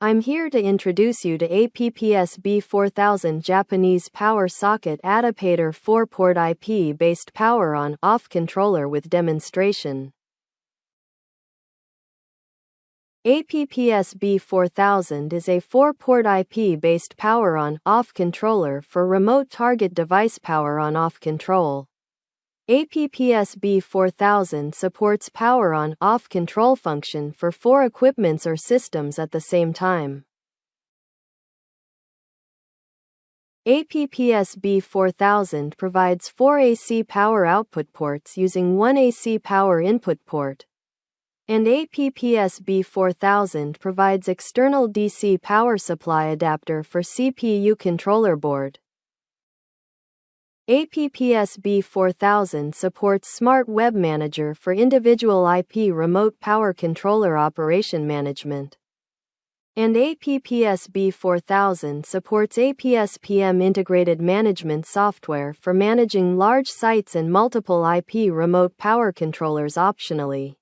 I'm here to introduce you to AP-PSB4000 Japanese power socket adaptor 4-port IP-based power on-off controller with demonstration. AP-PSB4000 is a 4-port IP-based power on-off controller for remote target device power on-off control. AP-PSB4000 supports power on-off control function for 4 equipments or systems at the same time. AP-PSB4000 provides 4 AC power output ports using 1 AC power input port. And AP-PSB4000 provides external DC power supply adapter for CPU controller board. AP-PSB4000 supports Smart Web Manager for individual IP remote power controller operation management. And AP-PSB4000 supports APS-PM integrated management software for managing large sites and multiple IP remote power controllers optionally.